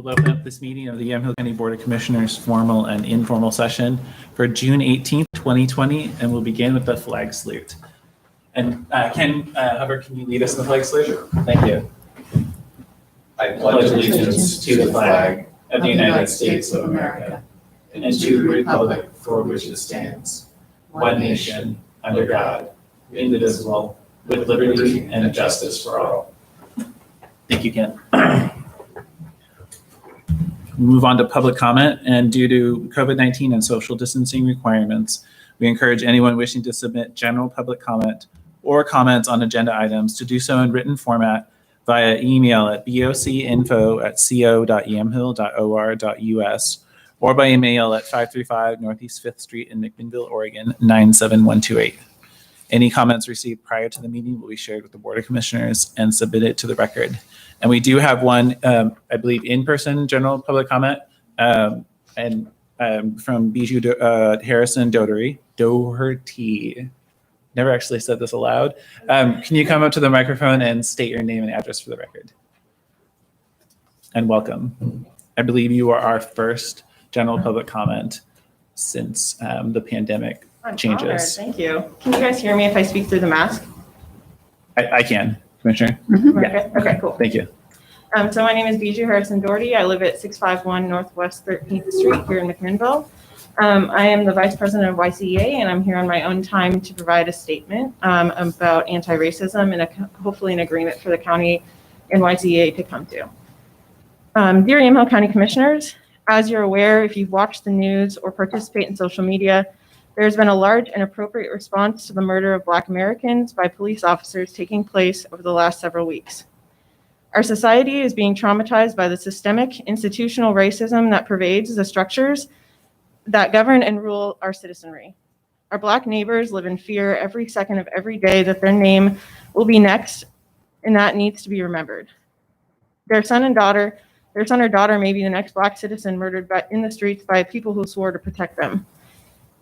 We'll open up this meeting of the Yamhill County Board of Commissioners formal and informal session for June 18th, 2020, and we'll begin with the flag salute. And Ken Hubbard, can you lead us in the flag salute? Thank you. I pledge allegiance to the flag of the United States of America and to the republic for which it stands, one nation, under God, indivisible, with liberty and justice for all. Thank you, Ken. Move on to public comment, and due to COVID-19 and social distancing requirements, we encourage anyone wishing to submit general public comment or comments on agenda items to do so in written format via email at bocinfo@co.yamhill.or.us or by email at 535 Northeast 5th Street in McMinnville, Oregon, 97128. Any comments received prior to the meeting will be shared with the Board of Commissioners and submitted to the record. And we do have one, I believe, in-person general public comment from Bijou Harrison Doherty. Never actually said this aloud. Can you come up to the microphone and state your name and address for the record? And welcome. I believe you are our first general public comment since the pandemic changes. Honored. Thank you. Can you guys hear me if I speak through the mask? I can, Commissioner. Mm-hmm. Yeah. Okay, cool. Thank you. So my name is Bijou Harrison Doherty. I live at 651 Northwest 13th Street here in McMinnville. I am the Vice President of YCEA, and I'm here on my own time to provide a statement about anti-racism and hopefully an agreement for the county and YCEA to come to. Dear Yamhill County Commissioners, as you're aware, if you've watched the news or participate in social media, there's been a large and appropriate response to the murder of Black Americans by police officers taking place over the last several weeks. Our society is being traumatized by the systemic institutional racism that pervades the structures that govern and rule our citizenry. Our Black neighbors live in fear every second of every day that their name will be next, and that needs to be remembered. Their son or daughter may be the next Black citizen murdered in the streets by people who swore to protect them.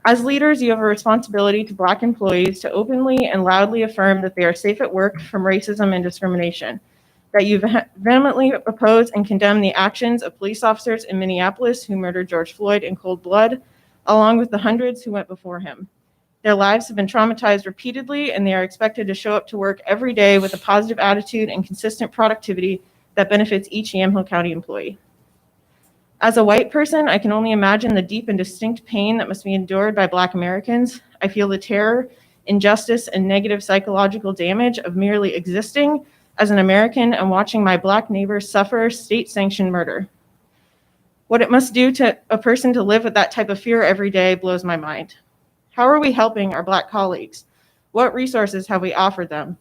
As leaders, you have a responsibility to Black employees to openly and loudly affirm that they are safe at work from racism and discrimination, that you vehemently oppose and condemn the actions of police officers in Minneapolis who murdered George Floyd in cold blood, along with the hundreds who went before him. Their lives have been traumatized repeatedly, and they are expected to show up to work every day with a positive attitude and consistent productivity that benefits each Yamhill County employee. As a white person, I can only imagine the deep and distinct pain that must be endured by Black Americans. I feel the terror, injustice, and negative psychological damage of merely existing as an American and watching my Black neighbors suffer state-sanctioned murder. What it must do to a person to live with that type of fear every day blows my mind. How are we helping our Black colleagues? What resources have we offered them?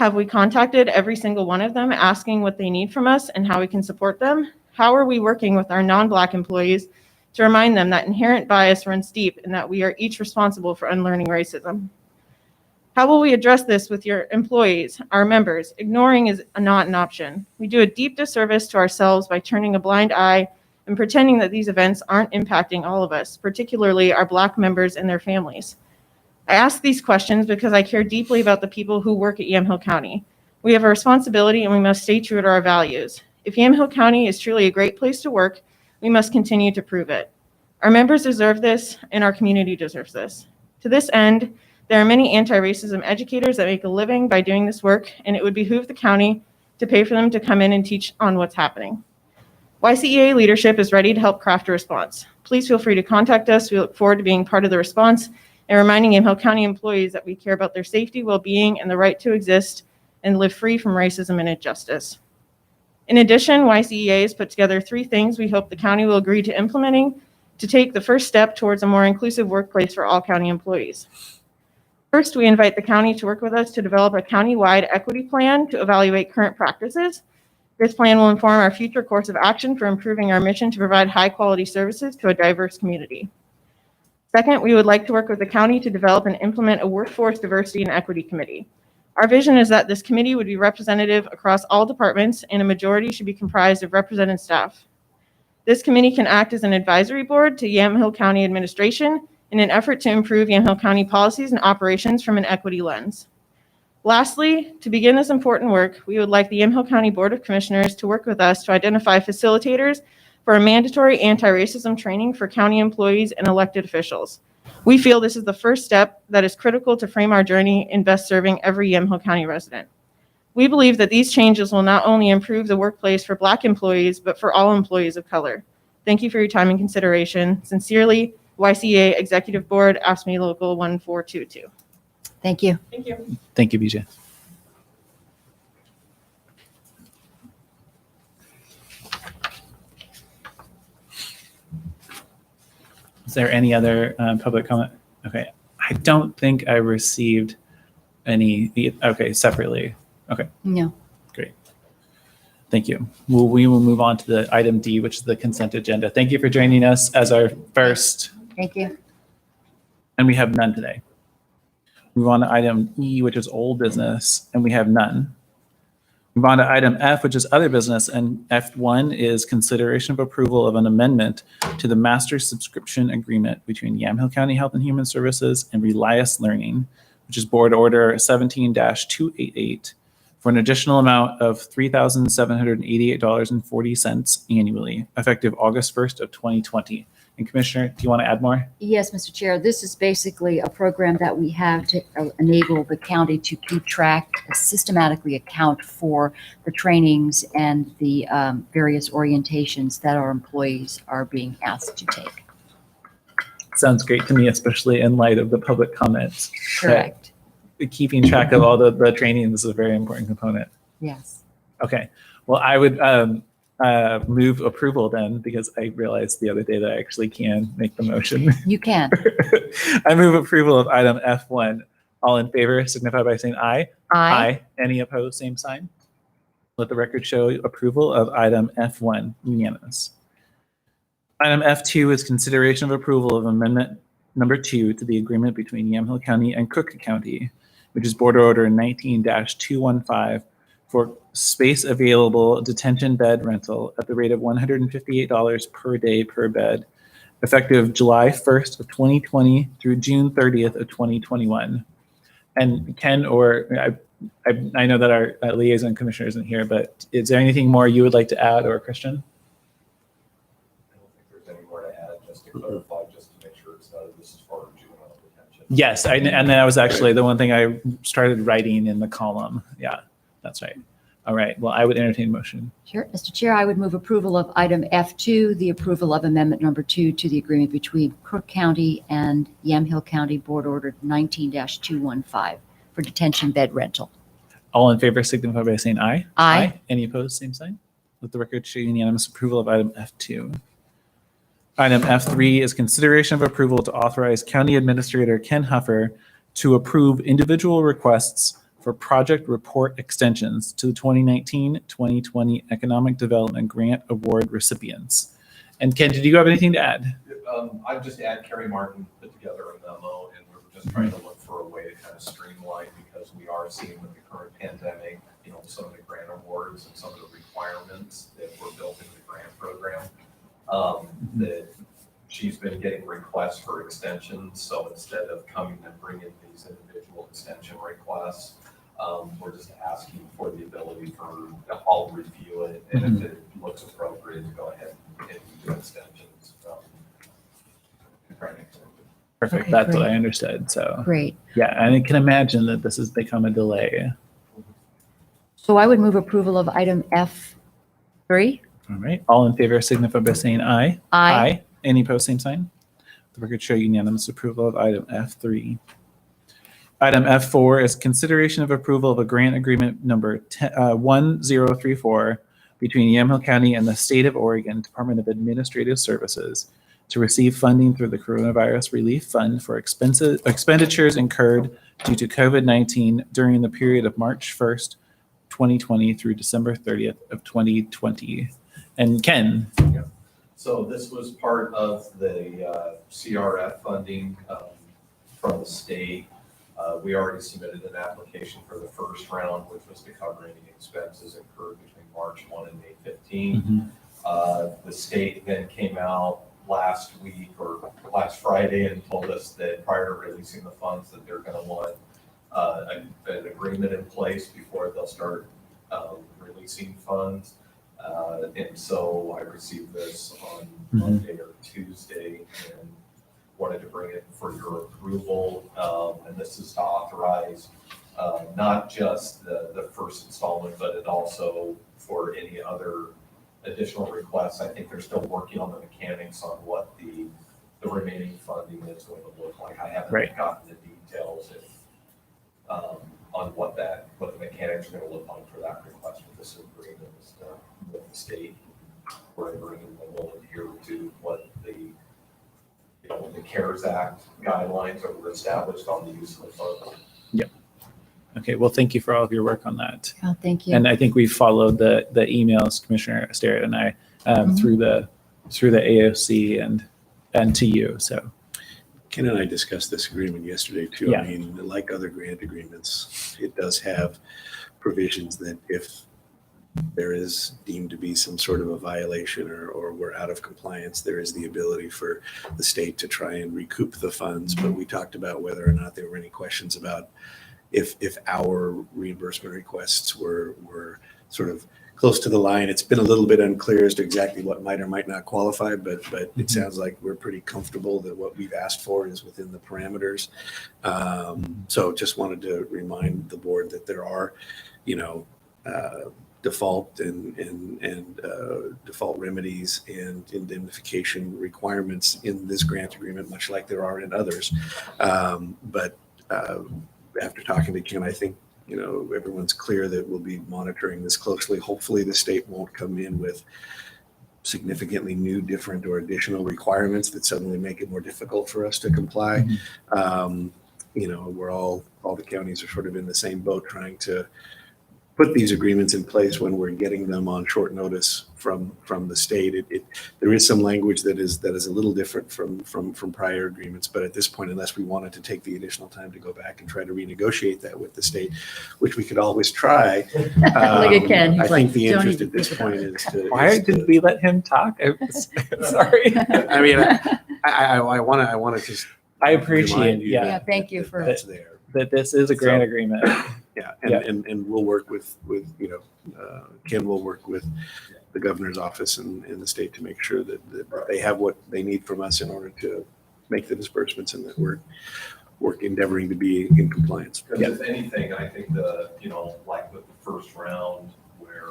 Have we contacted every single one of them asking what they need from us and how we can support them? How are we working with our non-Black employees to remind them that inherent bias runs deep and that we are each responsible for unlearning racism? How will we address this with your employees, our members? Ignoring is not an option. We do a deep disservice to ourselves by turning a blind eye and pretending that these events aren't impacting all of us, particularly our Black members and their families. I ask these questions because I care deeply about the people who work at Yamhill County. We have a responsibility and we must stay true to our values. If Yamhill County is truly a great place to work, we must continue to prove it. Our members deserve this, and our community deserves this. To this end, there are many anti-racism educators that make a living by doing this work, and it would behoove the county to pay for them to come in and teach on what's happening. YCEA leadership is ready to help craft a response. Please feel free to contact us. We look forward to being part of the response and reminding Yamhill County employees that we care about their safety, well-being, and the right to exist and live free from racism and injustice. In addition, YCEA has put together 3 things we hope the county will agree to implementing to take the first step towards a more inclusive workplace for all county employees. First, we invite the county to work with us to develop a county-wide equity plan to evaluate current practices. This plan will inform our future course of action for improving our mission to provide high-quality services to a diverse community. Second, we would like to work with the county to develop and implement a workforce diversity and equity committee. Our vision is that this committee would be representative across all departments, and a majority should be comprised of represented staff. This committee can act as an advisory board to Yamhill County administration in an effort to improve Yamhill County policies and operations from an equity lens. Lastly, to begin this important work, we would like the Yamhill County Board of Commissioners to work with us to identify facilitators for a mandatory anti-racism training for county employees and elected officials. We feel this is the first step that is critical to frame our journey in best serving every Yamhill County resident. We believe that these changes will not only improve the workplace for Black employees, but for all employees of color. Thank you for your time and consideration. Sincerely, YCA Executive Board, AFSCME Local 1422. Thank you. Thank you. Thank you, BJ. Is there any other public comment? Okay, I don't think I received any. Okay, separately. Okay, No. great. Thank you. We will move on to the item D, which is the consent agenda. Thank you for joining us as our first, Thank you. and we have none today. Move on to item E, which is old business, and we have none. Move on to item F, which is other business, and F1 is consideration of approval of an amendment to the master subscription agreement between Yamhill County Health and Human Services and Relias Learning, which is Board Order 17-288, for an additional amount of $3,788.40 annually, effective August 1st of 2020. And Commissioner, do you want to add more? Yes, Mr. Chair, this is basically a program that we have to enable the county to keep track, systematically account for the trainings and the various orientations that our employees are being asked to take. Sounds great to me, especially in light of the public comments. Correct. Keeping track of all the training is a very important component. Yes. Okay. Well, I would move approval then, because I realized the other day that I actually can make the motion. You can. I move approval of item F1. All in favor signify by saying aye. Aye. Any opposed, same sign. Let the record show approval of item F1, unanimous. Item F2 is consideration of approval of amendment number 2 to the agreement between Yamhill County and Cook County, which is Board Order 19-215 for space available detention bed rental at the rate of $158 per day per bed, effective July 1st of 2020 through June 30th of 2021. And Ken, or I know that our liaison commissioner isn't here, but is there anything more you would like to add, or Christian? I don't think there's any more to add, just to clarify, just to make sure it's this is for juvenile detention. Yes, and that was actually the one thing I started writing in the column. Yeah, that's right. All right, well, I would entertain a motion. Sure. Mr. Chair, I would move approval of item F2, the approval of amendment number 2 to the agreement between Cook County and Yamhill County Board Order 19-215 for detention bed rental. All in favor signify by saying aye. Aye. Any opposed, same sign. Let the record show unanimous approval of item F2. Item F3 is consideration of approval to authorize County Administrator Ken Huffer to approve individual requests for project report extensions to the 2019-2020 Economic Development Grant Award recipients. And Ken, did you have anything to add? I'd just add Kerry Martin put together a memo, and we're just trying to look for a way to kind of streamline, because we are seeing with the current pandemic, some of the grant awards and some of the requirements that were built into the grant program, that she's been getting requests for extensions. So instead of coming and bringing these individual extension requests, we're just asking for the ability for, I'll review it, and if it looks appropriate, to go ahead and do extensions. Perfect. Okay, That's what great. I understood. So Great. yeah, and I can imagine that this has become a delay. So I would move approval of item F3. All right. All in favor signify by saying aye. Aye. Any opposed, same sign. The record show unanimous approval of item F3. Item F4 is consideration of approval of a grant agreement number 1034 between Yamhill County and the State of Oregon Department of Administrative Services to receive funding through the Coronavirus Relief Fund for expenditures incurred due to COVID-19 during the period of March 1st, 2020 through December 30th of 2020. And Ken. Yeah. So this was part of the CRF funding from the state. We already submitted an application for the first round, which was to cover any expenses incurred between March 1 and May 15. The state then came out last week or last Friday and told us that prior to releasing the funds that they're going to want an agreement in place before they'll start releasing funds. And so I received this on Monday or Tuesday and wanted to bring it for your approval. And this is to authorize not just the first installment, but it also for any other additional requests. I think they're still working on the mechanics on what the remaining funding is going to look like. I haven't gotten the details on what the mechanics are going to look like for that request with this agreement with the state. We're agreeing that we'll adhere to what the CARES Act guidelines that were established on the use of the funds. Yep. Okay, well, thank you for all of your work on that. Oh, thank you. And I think we followed the emails, Commissioner Starrett and I, through the AOC and to you. So Ken and I discussed this agreement yesterday too. Yeah. I mean, like other grant agreements, it does have provisions that if there is deemed to be some sort of a violation or we're out of compliance, there is the ability for the state to try and recoup the funds. But we talked about whether or not there were any questions about if our reimbursement requests were sort of close to the line. It's been a little bit unclear as to exactly what might or might not qualify, but it sounds like we're pretty comfortable that what we've asked for is within the parameters. So just wanted to remind the board that there are, default and default remedies and indemnification requirements in this grant agreement, much like there are in others. But after talking to Ken, I think everyone's clear that we'll be monitoring this closely. Hopefully the state won't come in with significantly new, different, or additional requirements that suddenly make it more difficult for us to comply. We're all the counties are sort of in the same boat trying to put these agreements in place when we're getting them on short notice from the state. There is some language that is a little different from prior agreements, but at this point, unless we wanted to take the additional time to go back and try to renegotiate that with the state, which we could always try. Look at Ken. I He's think like, the "Don't interest even at this think about point it." is to. why did we let him talk? Sorry. I mean, I want to just. I appreciate remind you yeah, Yeah, thank you for that's there. that this is a grant agreement. Yeah, and we'll work with Ken will work with the governor's office and the state to make sure that they have what they need from us in order to make the disbursements and that we're endeavoring to be in compliance. Because if anything, I think like with the first round where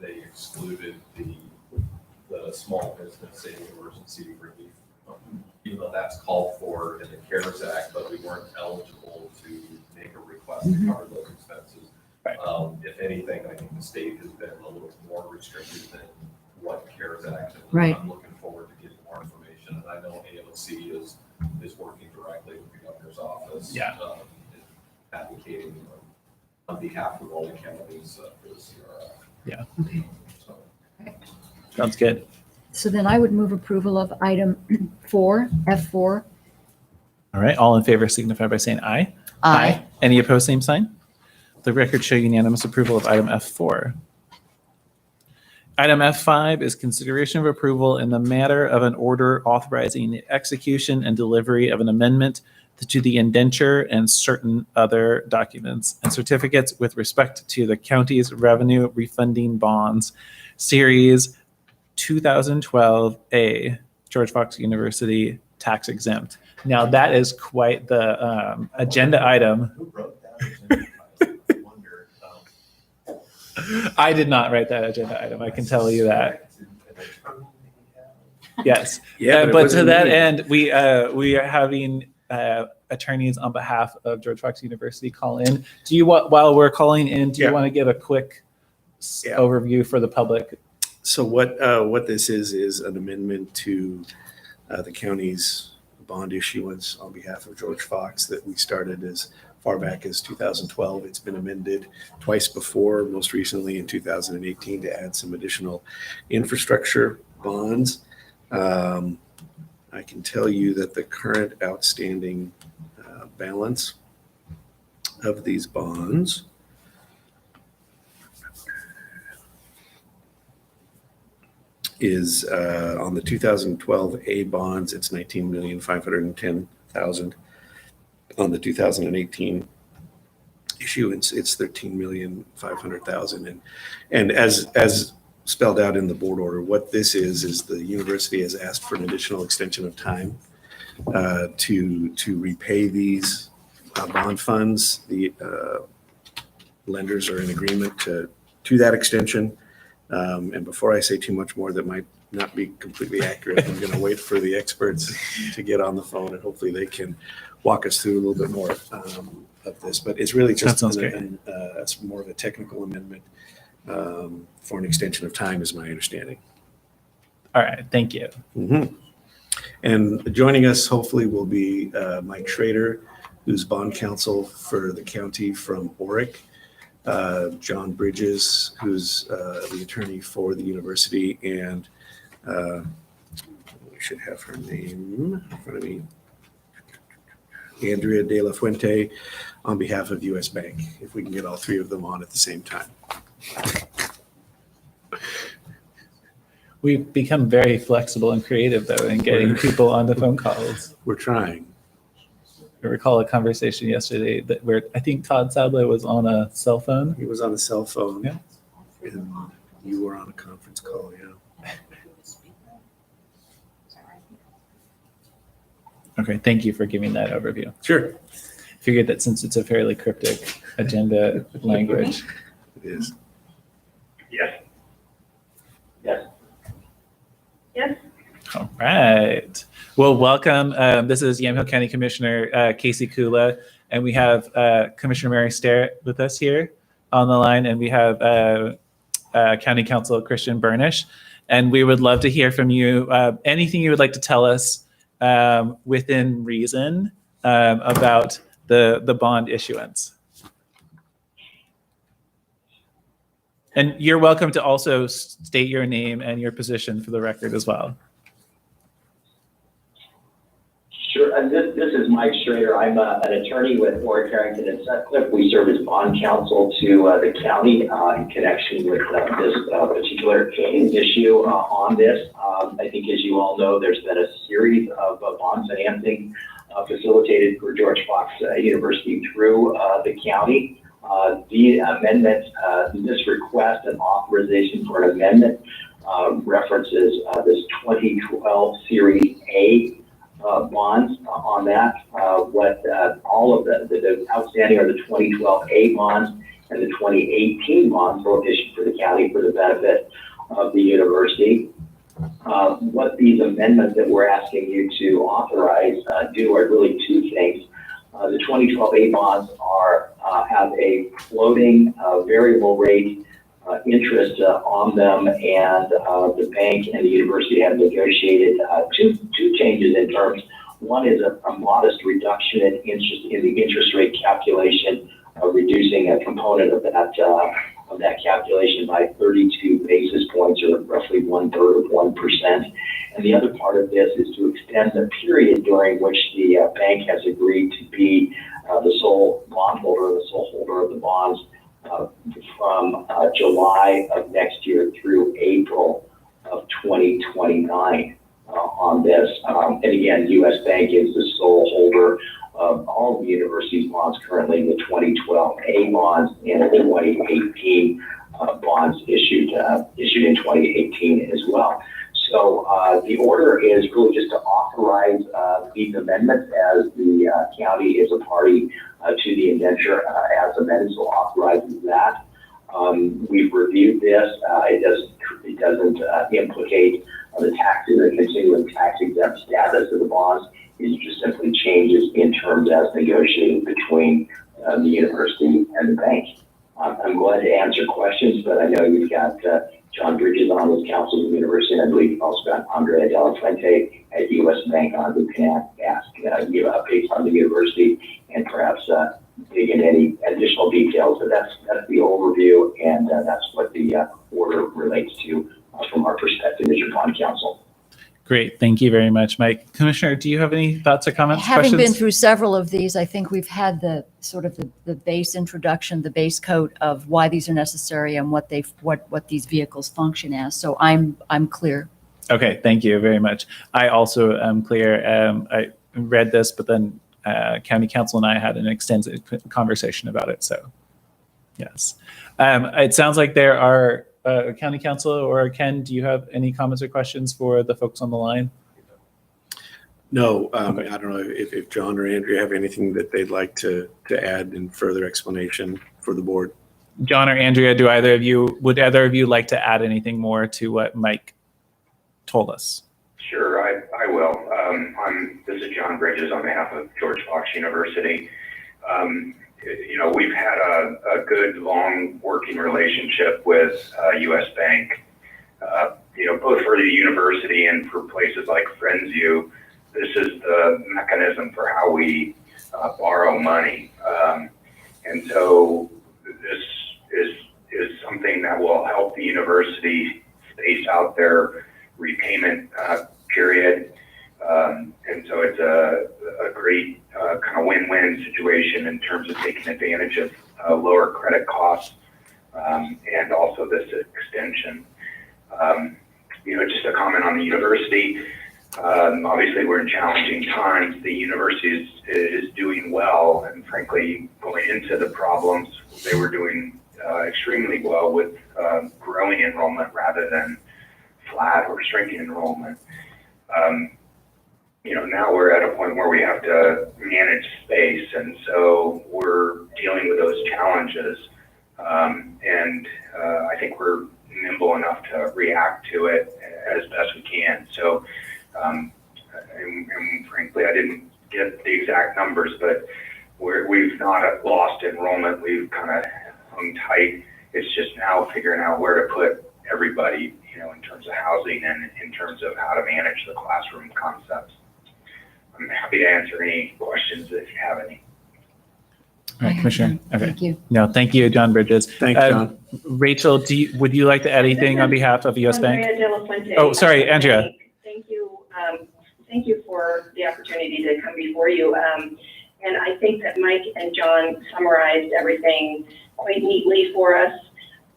they excluded the small business aid emergency relief, even though that's called for in the CARES Act, but we weren't eligible to make a request to cover those expenses. Right. If anything, I think the state has been a little more restricted than what CARES Act. And Right. I'm looking forward to getting more information. And I know AOC is working directly with the governor's office. Yeah. Advocating on behalf of all the counties for the CRF. Yeah. Okay. So. Sounds good. So then I would move approval of item 4, F4. All right. All in favor signify by saying aye. Aye. Any opposed, same sign. The record show unanimous approval of item F4. Item F5 is consideration of approval in the matter of an order authorizing the execution and delivery of an amendment to the indenture and certain other documents and certificates with respect to the county's revenue refunding bonds, Series 2012A, George Fox University, tax-exempt. Now, that is quite the agenda item. Who wrote that? I wonder. I did not write that agenda item. I can tell you that. Yes. Yeah, But to that end, we are having attorneys on behalf of George Fox University call in. Do you want, while we're calling in, do you Yeah. want to give a quick overview for the public? So what this is an amendment to the county's bond issuance on behalf of George Fox that we started as far back as 2012. It's been amended twice before, most recently in 2018 to add some additional infrastructure bonds. I can tell you that the current outstanding balance of these bonds is on the 2012 A bonds, it's $19,510,000. On the 2018 issuance, it's 13,500,000. And as spelled out in the board order, what this is the university has asked for an additional extension of time to repay these bond funds. The lenders are in agreement to that extension. And before I say too much more that might not be completely accurate, I'm going to wait for the experts to get on the phone, and hopefully they can walk us through a little bit more of this. But it's really just it's more of a technical amendment for an extension of time, is my understanding. All right, thank you. Mm-hmm. And joining us hopefully will be Mike Schrader, who's bond counsel for the county from Oric. John Bridges, who's the attorney for the university, and we should have her name in front of me, Andrea De La Fuente, on behalf of US Bank, if we can get all three of them on at the same time. We've become very flexible and creative, though, in getting people on the phone calls. We're trying. I recall a conversation yesterday where I think Todd Sadler was on a cell phone. He was on a cell phone. Yeah. And you were on a conference call, yeah. Okay, thank you for giving that overview. Sure. Figured that since it's a fairly cryptic agenda language. It is. Yes. Yes. Yes. All right. Well, welcome. This is Yamhill County Commissioner Casey Kula, and we have Commissioner Mary Sterrett with us here on the line, and we have County Counsel Christian Burnish. And we would love to hear from you. Anything you would like to tell us within reason about the bond issuance. And you're welcome to also state your name and your position for the record as well. Sure. And this is Mike Schrader. I'm an attorney with Warwick, Carrington, and Sutcliffe. We serve as bond counsel to the county in connection with this particular issue on this. I think, as you all know, there's been a series of bond financing facilitated for George Fox University through the county. The amendment, this request and authorization for an amendment references this 2012 Series A bonds on that. All of the outstanding are the 2012 A bonds and the 2018 bonds, both issued for the county for the benefit of the university. What these amendments that we're asking you to authorize do are really two things. The 2012 A bonds have a floating variable rate interest on them, and the bank and the university have negotiated two changes in terms. One is a modest reduction in the interest rate calculation, reducing a component of that calculation by 32 basis points, or roughly 1/3 of 1%. And the other part of this is to extend the period during which the bank has agreed to be the sole bondholder, the sole holder of the bonds, from July of next year through April of 2029 on this. And again, US Bank is the sole holder of all the university's bonds currently, the 2012 A bonds and the 2018 bonds issued in 2018 as well. So the order is really just to authorize these amendments, as the county is a party to the indenture as amended, so authorizes that. We've reviewed this. It doesn't implicate the taxes or continuing tax-exempt status of the bonds. It just simply changes in terms as negotiated between the university and the bank. I'm glad to answer questions, but I know you've got John Bridges on as counsel of the university, and I believe you've also got Andrea De La Fuente at US Bank on, who can ask you updates on the university and perhaps dig into any additional details. But that's the overview, and that's what the order relates to from our perspective as your bond counsel. Great. Thank you very much, Mike. Commissioner, do you have any thoughts or comments? Having been questions? through several of these, I think we've had the sort of the base introduction, the base coat of why these are necessary and what these vehicles function as. So I'm clear. Okay. Thank you very much. I also am clear. I read this, but then County Council and I had an extensive conversation about it. So Yes. It sounds like there are County Council or Ken, do you have any comments or questions for the folks on the line? No, Okay. I don't know if John or Andrea have anything that they'd like to add in further explanation for the board. John or Andrea, would either of you like to add anything more to what Mike told us? Sure, I will. This is John Bridges on behalf of George Fox University. We've had a good, long working relationship with U.S. Bank, both for the university and for places like FriendsU. This is the mechanism for how we borrow money. And so this is something that will help the university space out their repayment period. And so it's a great kind of win-win situation in terms of taking advantage of lower credit costs and also this extension. Just a comment on the university. Obviously, we're in challenging times. The university is doing well, and frankly, going into the problems, they were doing extremely well with growing enrollment rather than flat or shrinking enrollment. Now we're at a point where we have to manage space, and so we're dealing with those challenges. And I think we're nimble enough to react to it as best we can. So, and frankly, I didn't get the exact numbers, but we've not lost enrollment. We've kind of hung tight. It's just now figuring out where to put everybody, in terms of housing and in terms of how to manage the classroom concepts. I'm happy to answer any questions if you have any. All right, Commissioner. Okay. Thank you. No, thank you, John Bridges. Thanks, John. Rachel, would you like to add anything on behalf of U.S. Bank? Andrea De La Fuente. Oh, sorry, Andrea. Thank you. Thank you for the opportunity to come before you. And I think that Mike and John summarized everything quite neatly for us.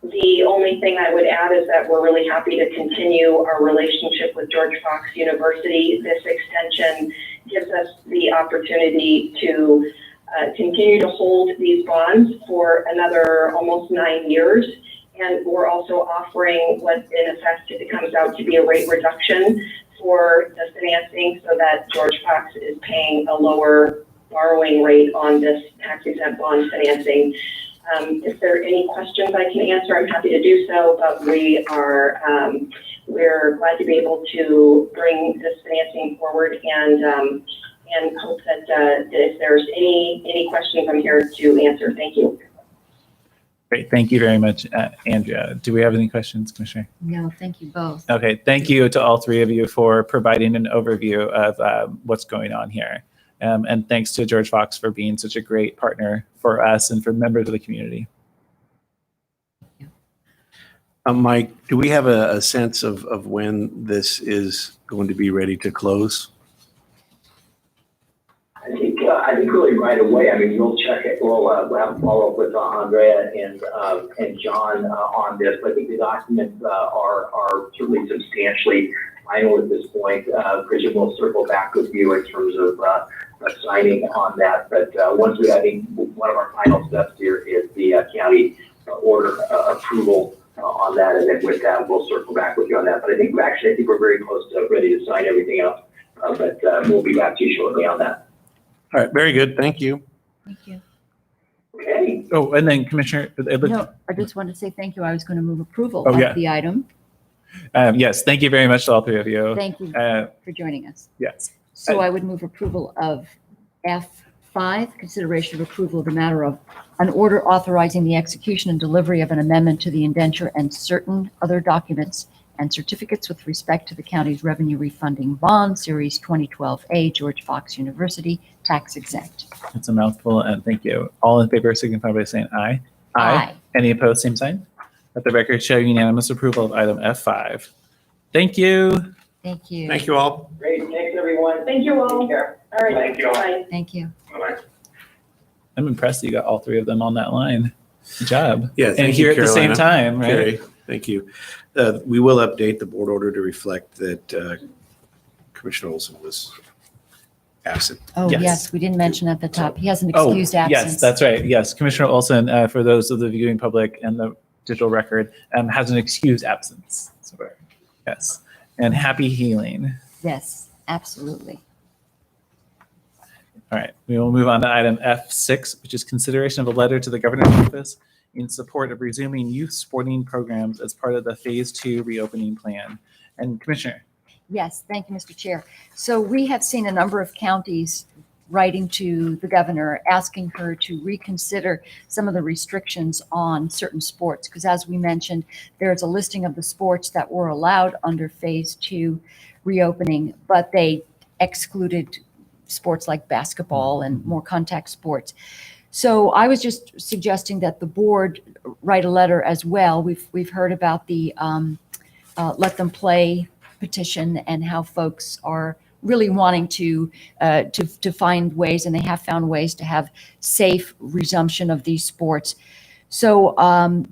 The only thing I would add is that we're really happy to continue our relationship with George Fox University. This extension gives us the opportunity to continue to hold these bonds for another almost 9 years. And we're also offering what in effect it comes out to be a rate reduction for the financing so that George Fox is paying a lower borrowing rate on this tax-exempt bond financing. If there are any questions I can answer, I'm happy to do so, but we're glad to be able to bring this financing forward and hope that if there's any questions, I'm here to answer. Thank you. Great. Thank you very much, Andrea. Do we have any questions, Commissioner? No, thank you both. Okay. Thank you to all three of you for providing an overview of what's going on here. And thanks to George Fox for being such a great partner for us and for members of the community. Mike, do we have a sense of when this is going to be ready to close? I think really right away. I mean, we'll check it. We'll have a follow up with Andrea and John on this. But I think the documents are certainly substantially final at this point. Christian will circle back with you in terms of signing on that. But once I think one of our final steps here is the county order approval on that, and then with that we'll circle back with you on that. But I think we're very close to ready to sign everything up. But we'll be back to you shortly on that. All right, very good. Thank you. Thank you. Okay. Oh, and then Commissioner, No, I just wanted to say thank you. I was going to move approval Oh, yeah. of the item. yes, thank you very much to all three of you. Thank you Uh, for joining us. yes. So I would move approval of F5, consideration of approval of the matter of an order authorizing the execution and delivery of an amendment to the indenture and certain other documents and certificates with respect to the county's revenue refunding bond, Series 2012A, George Fox University, tax exempt. It's a mouthful, and thank you. All in favor signify by saying aye. Aye. Any opposed, same sign. Let the record show unanimous approval of item F5. Thank you. Thank you. Thank you all. Great. Thanks, everyone. Thank you all. Take care. All right. Thank you all. Bye. Thank you. Bye-bye. I'm impressed that you got all three of them on that line. Good job. Yeah, And thank you, here at the same Carolina. time, right? Carrie, thank you. We will update the board order to reflect that Commissioner Olson was absent. Oh, Yes. yes, we didn't mention at the top. He has an Oh, excused absence. yes, that's right. Yes, Commissioner Olson, for those of the viewing public and the digital record, has an excused absence. So, yes, and happy healing. Yes, absolutely. All right, we will move on to item F6, which is consideration of a letter to the governor's office in support of resuming youth sporting programs as part of the Phase 2 reopening plan. And Commissioner. Yes, thank you, Mr. Chair. So we have seen a number of counties writing to the governor, asking her to reconsider some of the restrictions on certain sports. Because as we mentioned, there's a listing of the sports that were allowed under Phase 2 reopening, but they excluded sports like basketball and more contact sports. So I was just suggesting that the board write a letter as well. We've heard about the Let Them Play petition and how folks are really wanting to find ways, and they have found ways to have safe resumption of these sports. So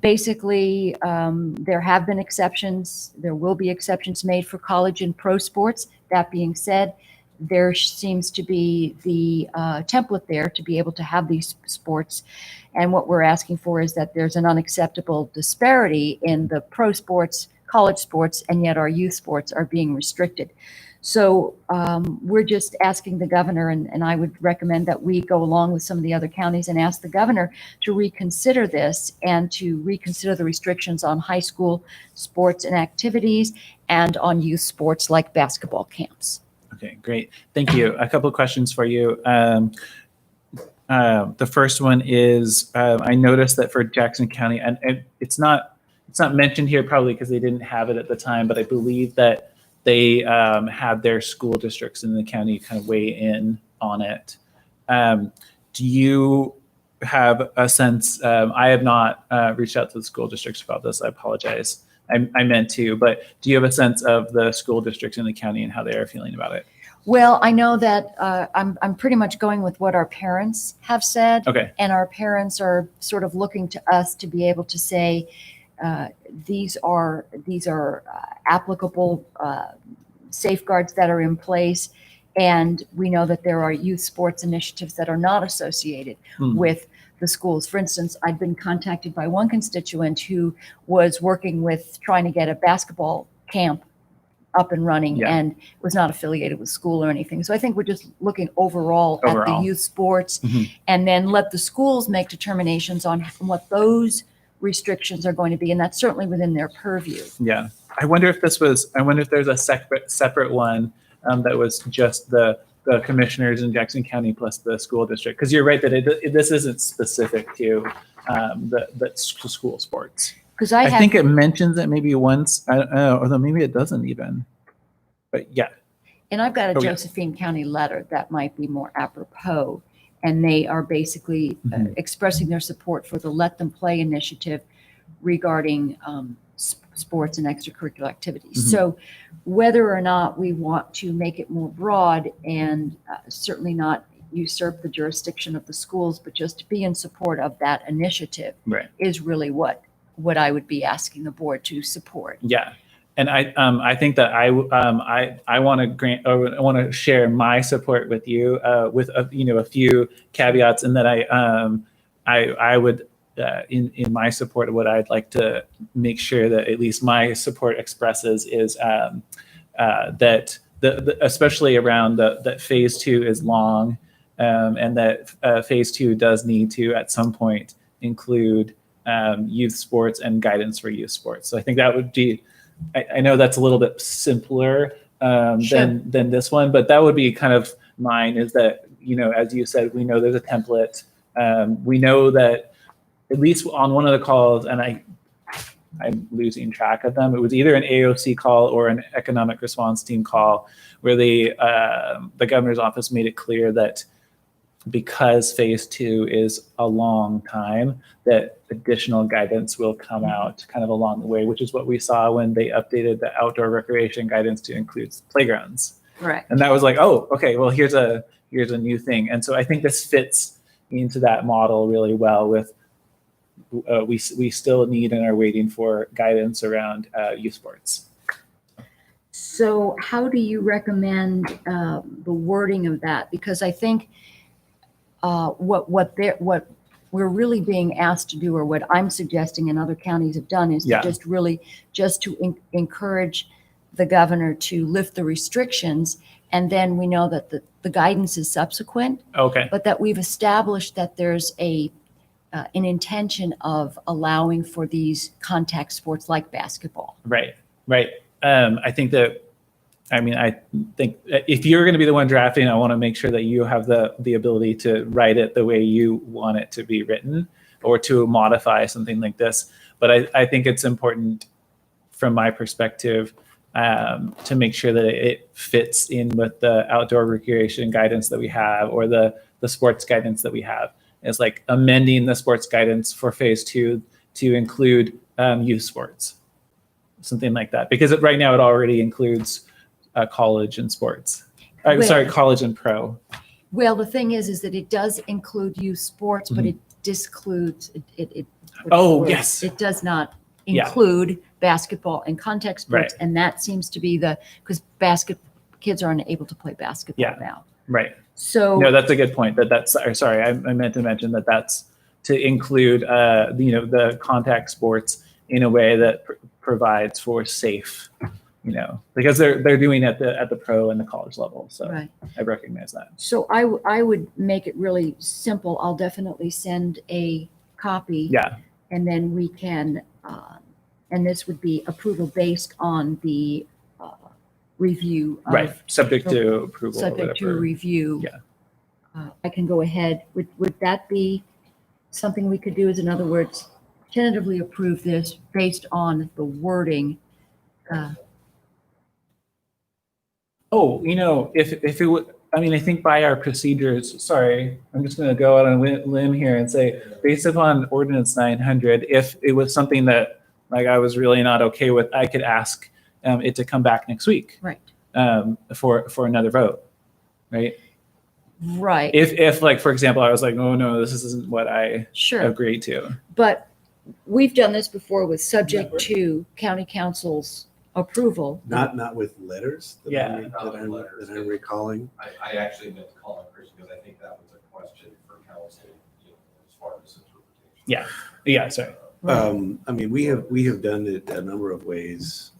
basically, there have been exceptions. There will be exceptions made for college and pro sports. That being said, there seems to be the template there to be able to have these sports. And what we're asking for is that there's an unacceptable disparity in the pro sports, college sports, and yet our youth sports are being restricted. So we're just asking the governor, and I would recommend that we go along with some of the other counties and ask the governor to reconsider this and to reconsider the restrictions on high school sports and activities and on youth sports like basketball camps. Okay, great. Thank you. A couple of questions for you. The first one is, I noticed that for Jackson County, and it's not mentioned here probably because they didn't have it at the time, but I believe that they had their school districts in the county kind of weigh in on it. Do you have a sense? I have not reached out to the school districts about this. I apologize. I meant to, but do you have a sense of the school districts in the county and how they are feeling about it? Well, I know that I'm pretty much going with what our parents have said. Okay. And our parents are sort of looking to us to be able to say, these are applicable safeguards that are in place. And we know that there are youth sports initiatives that are not associated with the schools. For instance, I'd been contacted by one constituent who was working with trying to get a basketball camp up and running and was not affiliated with school or anything. So I think we're just looking overall. At the youth sports and then let the schools make determinations on what those restrictions are going to be. And that's certainly within their purview. Yeah. I wonder if there's a separate one that was just the commissioners in Jackson County plus the school district. Because you're right that this isn't specific to the school sports. Because I think it mentions it maybe once. I don't know, or maybe it doesn't even. But yeah. And I've got a Josephine County letter that might be more apropos. And they are basically expressing their support for the Let Them Play initiative regarding sports and extracurricular activities. So whether or not we want to make it more broad and certainly not usurp the jurisdiction of the schools, but just to be in support of that initiative is really what I would be asking the board to support. Yeah. And I think that I want to share my support with you with a few caveats, and that I would in my support, what I'd like to make sure that at least my support expresses is that especially around that Phase 2 is long, and that Phase 2 does need to at some point include youth sports and guidance for youth sports. So I think that would be. I know that's a little bit simpler than this one, but that would be kind of mine. Is that, as you said, we know there's a template. We know that at least on one of the calls, and I'm losing track of them. It was either an AOC call or an economic response team call, where the governor's office made it clear that because Phase 2 is a long time, that additional guidance will come out kind of along the way, which is what we saw when they updated the outdoor recreation guidance to include playgrounds. Correct. And that was like, oh, okay, well, here's a new thing. And so I think this fits into that model really well with we still need and are waiting for guidance around youth sports. So how do you recommend the wording of that? Because I think what we're really being asked to do, or what I'm suggesting and other counties have done, is Yeah. to just to encourage the governor to lift the restrictions. And then we know that the guidance is subsequent, Okay. but that we've established that there's an intention of allowing for these contact sports like basketball. Right. Right. I think if you're going to be the one drafting, I want to make sure that you have the ability to write it the way you want it to be written, or to modify something like this. But I think it's important from my perspective to make sure that it fits in with the outdoor recreation guidance that we have, or the sports guidance that we have. It's like amending the sports guidance for phase 2 to include youth sports, something like that. Because right now it already includes college and sports. College and pro. Well, the thing is that it does include youth sports, but it discludes it. Oh, yes. It does not Yeah. include basketball and contact sports, Right. and that seems to be because kids are unable to play basketball now. Right. So No, that's a good point. I meant to mention that's to include the contact sports in a way that provides for safe, because they're doing it at the pro and the college level. So right. I recognize that. So I would make it really simple. I'll definitely send a copy. Yeah. And then we can, and this would be approval based on the review. Right. Subject to approval. or Subject to whatever. review. Yeah. I can go ahead. Would that be something we could do? Is, in other words, tentatively approve this based on the wording? If it would, I think by our procedures, sorry, I'm just going to go out on a limb here and say, based upon Ordinance 900, if it was something that I was really not okay with, I could ask it to come back next week. Right. For another vote, right? Right. If for example, I was like, oh no, this isn't what I Sure. agreed to. But we've done this before with subject to county council's approval. Not with letters that Yeah. I'm recalling. I actually meant to call on Chris because I think that was a question for council, as far as interpretation. Yeah. Sorry. We have done it a number of ways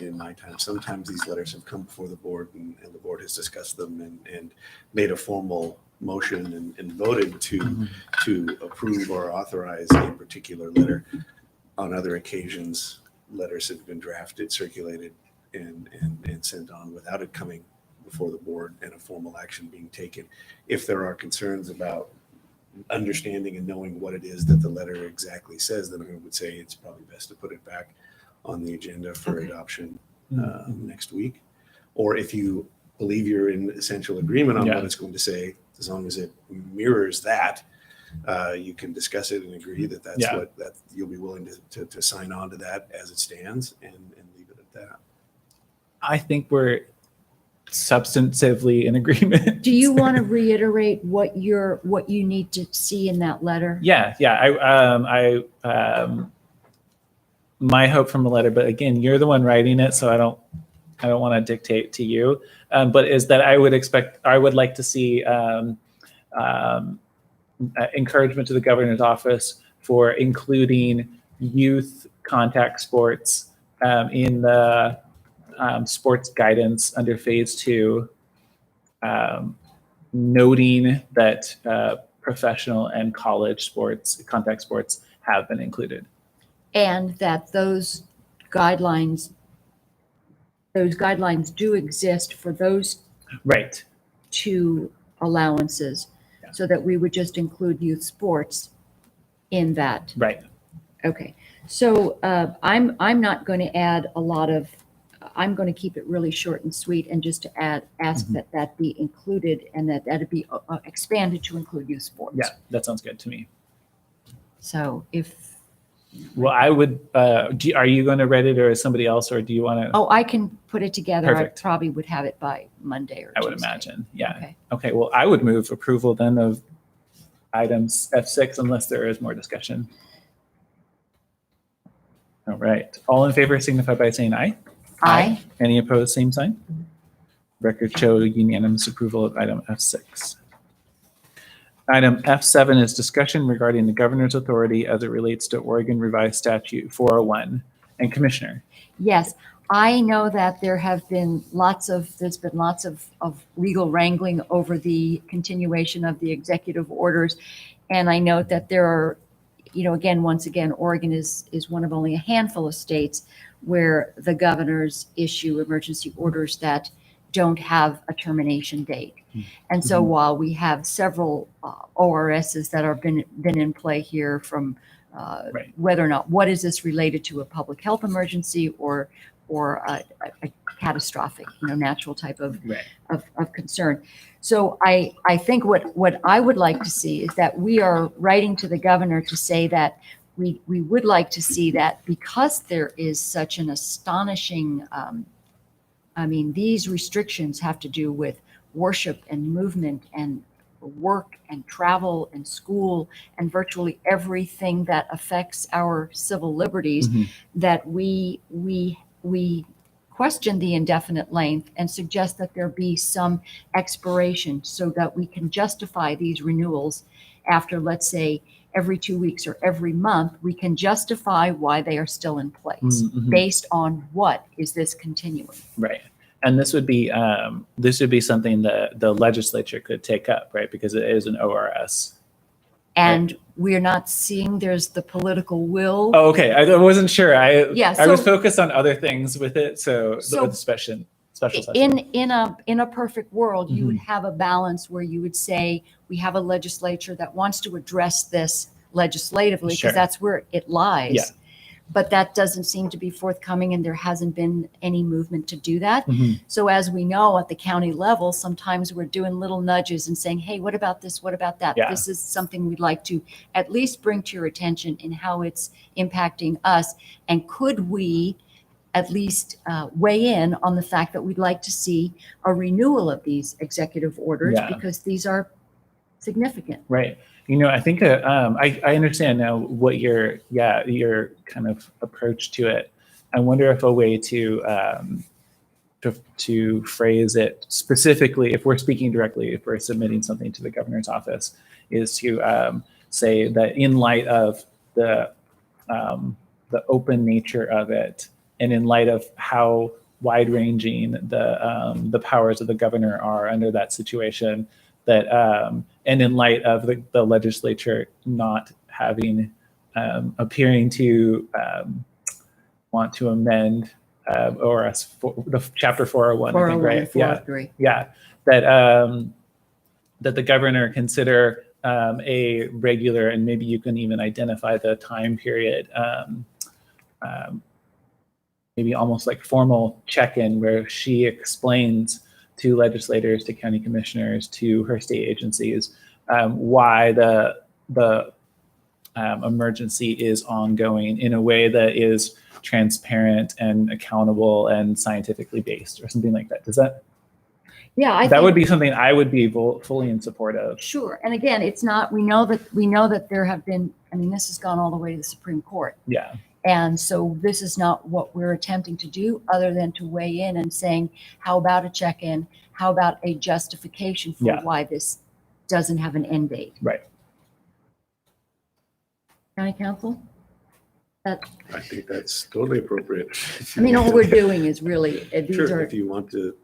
in my time. Sometimes these letters have come before the board, and the board has discussed them and made a formal motion and voted to approve or authorize a particular letter. On other occasions, letters have been drafted, circulated, and sent on without it coming before the board and a formal action being taken. If there are concerns about understanding and knowing what it is that the letter exactly says, then I would say it's probably best to put it back on the agenda for adoption next week. Or if you believe you're in essential agreement on what it's going to say, as long as it mirrors that, you can discuss it and agree that that you'll be willing to sign on to that as it stands and leave it at that. I think we're substantively in agreement. Do you want to reiterate what you need to see in that letter? Yeah. My hope from a letter, but again, you're the one writing it, so I don't want to dictate to you. But is that I would like to see encouragement to the governor's office for including youth contact sports in the sports guidance under phase 2, noting that do and college sports, contact sports, have been included. And that those guidelines do exist for those Right. two allowances, so that we would just include youth sports in that. Right. Okay, so I'm not going to add a lot of, I'm going to keep it really short and sweet, and just to ask that be included, and that it be expanded to include youth sports. Yeah, that sounds good to me. So if, Well, I would, are you going to write it, or is somebody else, or do you want to? oh, I can put it together. Perfect. I probably would have it by Monday or I would Tuesday. imagine. Yeah. Okay. Okay. Well, I would move approval then of items F6 unless there is more discussion. All right. All in favor signify by saying aye. Aye. Any opposed, same sign. Record show unanimous approval of item F6. Item F7 is discussion regarding the governor's authority as it relates to Oregon Revised Statute 401. And Commissioner. Yes, I know that there's been lots of legal wrangling over the continuation of the executive orders. And I note that there are, once again, Oregon is one of only a handful of states where the governors issue emergency orders that don't have a termination date. And so while we have several ORSs that have been in play here from whether or not, what is this related to, a public health emergency or a catastrophic, natural type of concern. So I think what I would like to see is that we are writing to the governor to say that we would like to see that, because there is such an astonishing, these restrictions have to do with worship and movement and work and travel and school and virtually everything that affects our civil liberties, that we question the indefinite length and suggest that there be some expiration so that we can justify these renewals after, let's say, every 2 weeks or every month. We can justify why they are still in place based on what is this continuing. Right. And this would be something that the legislature could take up, right? Because it is an ORS. And we're not seeing there's the political will. Oh, okay. I wasn't sure. I was So- focused on other things with it. So the special session. In a perfect world, you would have a balance where you would say we have a legislature that wants to address this legislatively, because Sure. that's where it lies. Yeah. But that doesn't seem to be forthcoming, and there hasn't been any movement to do that. So as we know, at the county level, sometimes we're doing little nudges and saying, hey, what about this? What about that? Yeah. This is something we'd like to at least bring to your attention in how it's impacting us. And could we at least weigh in on the fact that we'd like to see a renewal of these executive orders, Yeah. because these are significant. Right. I think I understand now what your kind of approach to it. I wonder if a way to phrase it specifically, if we're speaking directly, if we're submitting something to the governor's office, is to say that in light of the open nature of it, and in light of how wide-ranging the powers of the governor are under that situation, that and in light of the legislature not having appearing to want to amend ORS the chapter 401, I think, right? 403. Yeah, that the governor consider a regular, and maybe you can even identify the time period, maybe almost like formal check-in, where she explains to legislators, to county commissioners, to her state agencies, why the emergency is ongoing in a way that is transparent and accountable and scientifically based, or something like that. Does that? Yeah, that would be something I would be fully in support of. Sure. And again, it's not, we know that there have been, this has gone all the way to the Supreme Court. Yeah. And so this is not what we're attempting to do, other than to weigh in and saying, how about a check-in? How about a justification for why this doesn't have an end date? Right. County Council? I think that's totally appropriate. All we're doing is really, these Sure, are, if you want to,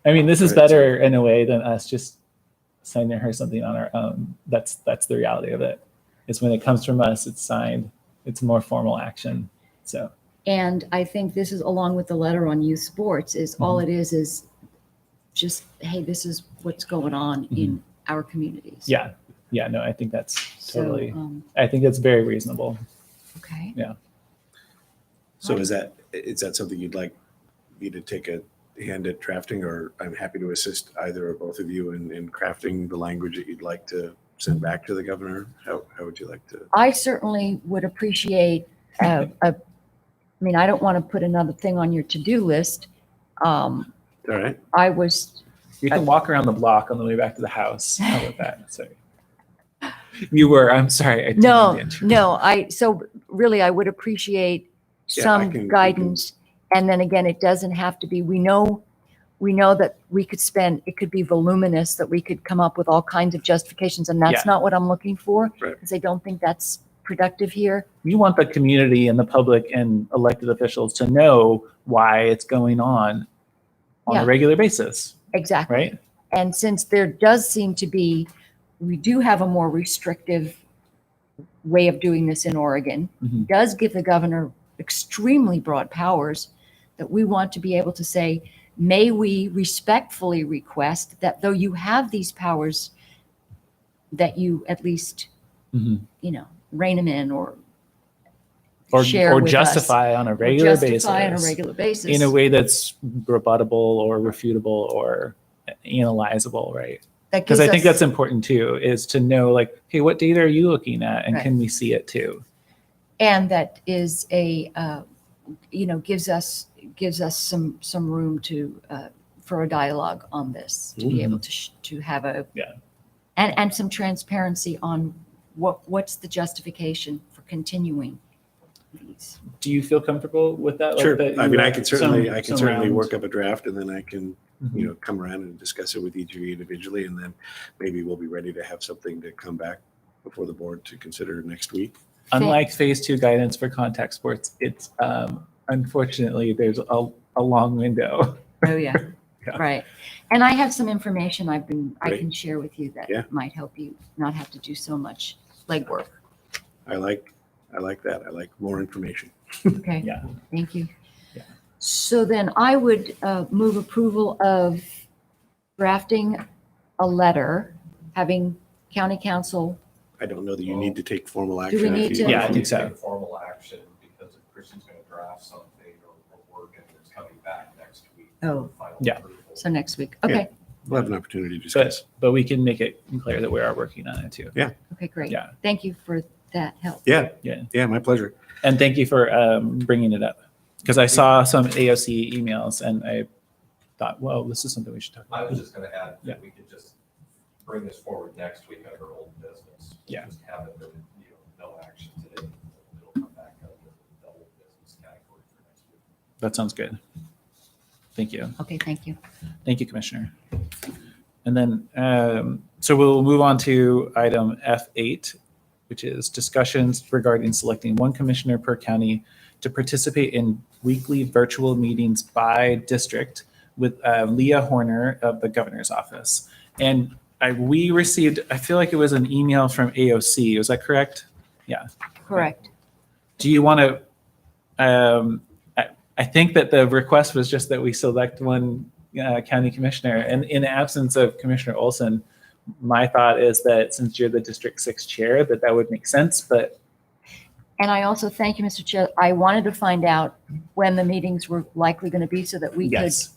This is Right. better in a way than us just sending her something on our own. That's the reality of it. Is when it comes from us, it's signed. It's more formal action. So. and I think this is, along with the letter on youth sports, is all it is just, hey, this is what's going on in our communities. Yeah. Yeah. No, I think that's totally, So, I think that's very reasonable. okay. Yeah. so is that something you'd like me to take a hand at drafting, or I'm happy to assist either or both of you in crafting the language that you'd like to send back to the governor? How would you like to? I certainly would appreciate I don't want to put another thing on your to-do list. All right. I was, You can walk around the block on the way back to the house. How about that? Sorry. I'm sorry. I didn't mean to interrupt. so really, I would appreciate Yeah, I some can- guidance And then again, it doesn't have to be, we know that we could spend, it could be voluminous, that we could come up with all kinds of justifications, and that's Yeah. not what I'm looking for. Right. Because I don't think that's productive here. We want the community and the public and elected officials to know why it's going on Yeah. a regular basis, Exactly. right? And since there does seem to be, we do have a more restrictive way of doing this in Oregon, Mhm. does give the governor extremely broad powers, that we want to be able to say, may we respectfully request that though you have these powers, that you at least, Mhm. rein them in or Or share with us. justify on a Or regular justify on a basis regular basis. in a way that's rebuttable or refutable or analyzable, right? That Because gives I think us- that's important too, is to know like, hey, what data are you looking at, and Right. can we see it too? And that is gives us some room to for a dialogue on this, to be able to have a Yeah. and some transparency on what's the justification for continuing these. Do you feel comfortable with that? Like, Sure. that I you mean, I have can certainly some round- work up a draft, and then I can, Mhm. come around and discuss it with each of you individually, and then maybe we'll be ready to have something to come back before the board to consider next week. Unlike phase 2 guidance for contact sports, it's unfortunately there's a long window. Oh, yeah. Yeah. Right. And I have some information I Great. can share with you that Yeah. might help you not have to do so much legwork. I like that. I like more information. Okay. Yeah. Thank you. Yeah. So then I would move approval of drafting a letter, having county council. I don't know that you need to take formal we action. need if you- to- Yeah, I think so. Take formal action, because if Christian's gonna draft something or work and it's coming back next week. Oh. for final Yeah. approval. So next week. Okay. We'll have an opportunity to discuss. But we can make it clear that we are working on it too. Okay, great. Yeah. Thank you for that help. Yeah. Yeah, my pleasure. And thank you for bringing it up, because I saw some AOC emails and I thought, well, this is something we should talk I about. was just gonna add Yeah. that we could just bring this forward next week under old business. Yeah. Just have it, no action today. It'll come back under the old business category for next week. That sounds good. Thank you. Okay, thank you. Thank you, Commissioner. And then, so we'll move on to item F8, which is discussions regarding selecting one commissioner per county to participate in weekly virtual meetings by district with Leah Horner of the governor's office. And we received, I feel like it was an email from AOC. Was that correct? Correct. Do you want to, I think that the request was just that we select one county commissioner. And in the absence of Commissioner Olson, my thought is that since you're the District 6 chair, that would make sense. But And I also thank you, Mr. Chair. I wanted to find out when the meetings were likely going to be so that we could yes,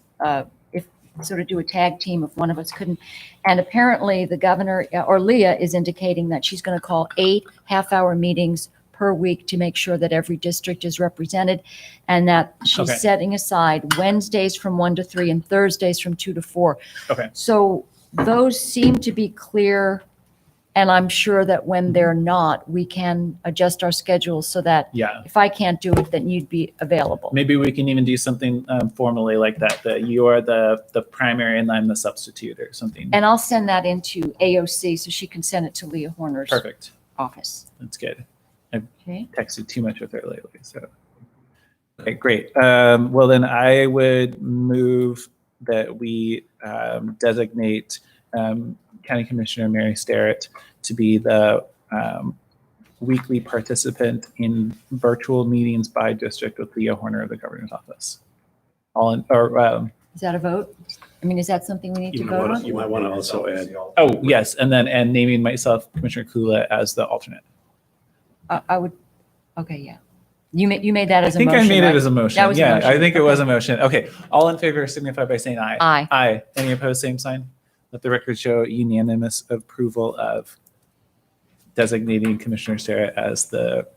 if sort of do a tag team if one of us couldn't. And apparently the governor or Leah is indicating that she's going to call 8 half-hour meetings per week to make sure that every district is represented, and that she's Okay. setting aside Wednesdays from 1 to 3 and Thursdays from 2 to 4. Okay. So those seem to be clear, and I'm sure that when they're not, we can adjust our schedules so that yeah. if I can't do it, then you'd be available. Maybe we can even do something formally like that you are the primary and I'm the substitute or something. And I'll send that into AOC so she can send it to Leah Horner's Perfect. office. That's good. Okay. Texted too much with her lately. So, okay, great. Well, then I would move that we designate County Commissioner Mary Starrett to be the weekly participant in virtual meetings by district with Leah Horner of the governor's office. Is that a vote? I mean, is that something we need to vote on? You might want to also add, Oh, yes, and naming myself Commissioner Kula as the alternate. I would, okay, yeah. You made that I as a think motion, I made right? it as a motion. That was a Yeah, motion. I think it was Okay. a motion. Okay, all in favor signify by saying aye. Aye. Aye. Any opposed, same sign. Let the record show unanimous approval of designating Commissioner Sarah as the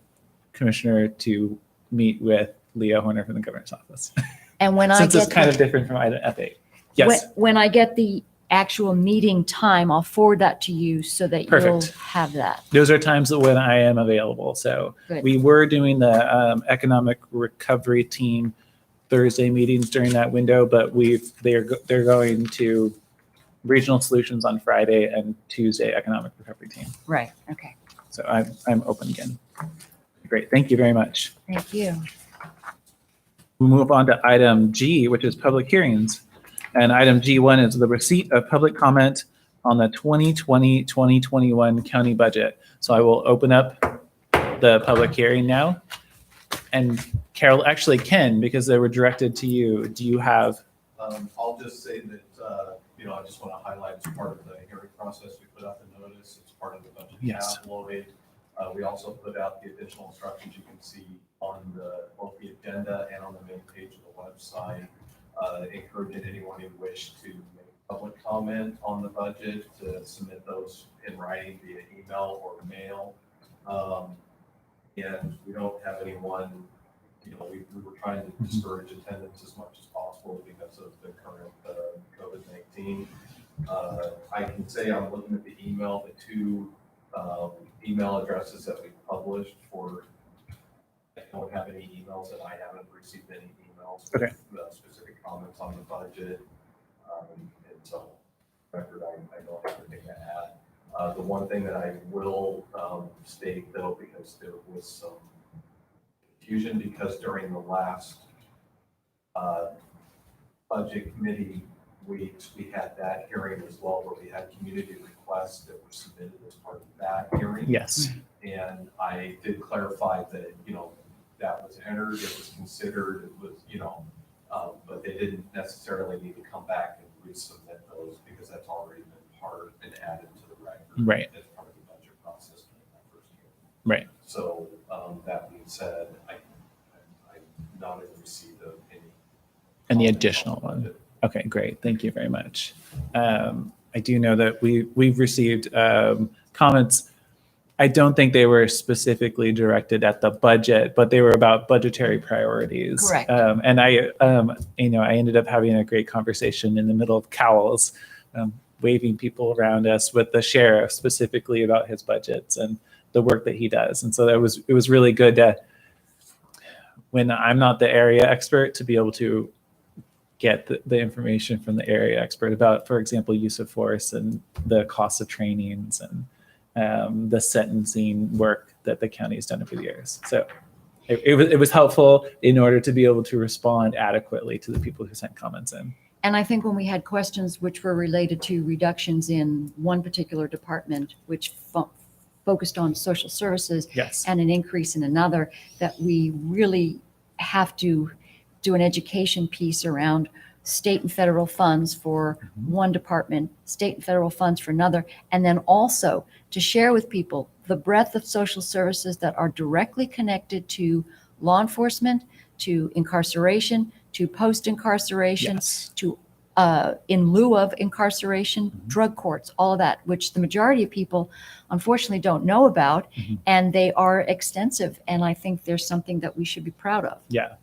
commissioner to meet with Leah Horner from the governor's office. And when I Since it's get, kind of different from item F8. Yes, when I get the actual meeting time, I'll forward that to you so that you'll Perfect. have that. those are times when I am available. So Good. we were doing the economic recovery team Thursday meetings during that window, but they're going to Regional Solutions on Friday and Tuesday Economic Recovery Team. Right, okay. So I'm open again. Great, thank you very much. Thank you. We move on to item G, which is public hearings. And item G1 is the receipt of public comment on the 2020-2021 county budget. So I will open up the public hearing now. And Carol, actually Ken, because they were directed to you, do you have? I'll just say that, I just want to highlight as part of the hearing process, we put out the notice. It's part of the budget Yes. tabloid. We also put out the additional instructions you can see on both the agenda and on the main page of the website. Encouraging anyone who wished to make public comment on the budget to submit those in writing via email or mail. And we don't have anyone, we were trying to discourage attendance as much as possible because of the current COVID-19. I can say I'm looking at the email, the two email addresses that we published for, I don't have any emails that I haven't received any emails with specific comments on the budget. And so, record, I don't have anything to add. The one thing that I will state though, because there was some confusion, because during the last budget committee weeks, we had that hearing as well, where we had community requests that were submitted as part of that hearing. Yes. And I did clarify that, that was entered, it was considered, it was, but they didn't necessarily need to come back and resubmit those because that's already been part and added to the record. Right. As part of the budget process in that first year. Right. So that being said, I not in receipt of any additional one. Okay, great. Thank you very much. I do know that we've received comments. I don't think they were specifically directed at the budget, but they were about budgetary priorities. Correct. And I ended up having a great conversation in the middle of Cowles, waving people around us with the sheriff specifically about his budgets and the work that he does. And so it was really good to, when I'm not the area expert, to be able to get the information from the area expert about, for example, use of force and the cost of trainings and the sentencing work that the county has done over the years. So it was helpful in order to be able to respond adequately to the people who sent comments in. And I think when we had questions which were related to reductions in one particular department, which focused on social services, Yes. and an increase in another, that we really have to do an education piece around state and federal funds for one department, state and federal funds for another, and then also to share with people the breadth of social services that are directly connected to law enforcement, to incarceration, to post-incarceration, Yes. to in lieu of incarceration, drug courts, all of that, which the majority of people unfortunately don't know about, and they are extensive. And I think there's something that we should be proud of. Yeah.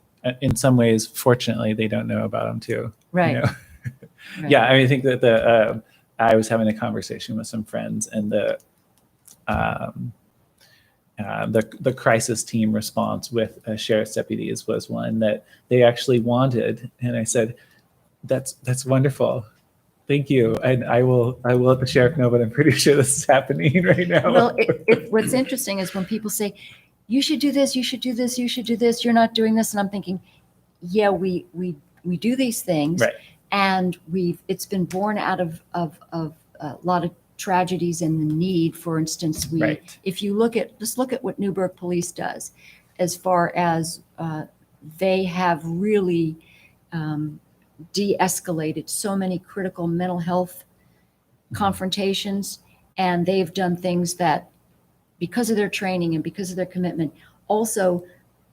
In some ways, fortunately, they don't know about them too. Right. Right. Yeah, I mean, I think that I was having a conversation with some friends, and the crisis team response with sheriff's deputies was one that they actually wanted, and I said, "That's wonderful, thank you, and I will let the sheriff know, but I'm pretty sure this is happening right now." Well, what's interesting is when people say, "You should do this, you should do this, you should do this, you're not doing this," and I'm thinking, yeah, we do these things, Right. and it's been born out of a lot of tragedies and the need. For instance, Right. if you just look at what Newburgh Police does, as far as they have really de-escalated so many critical mental health confrontations, and they've done things that, because of their training and because of their commitment, also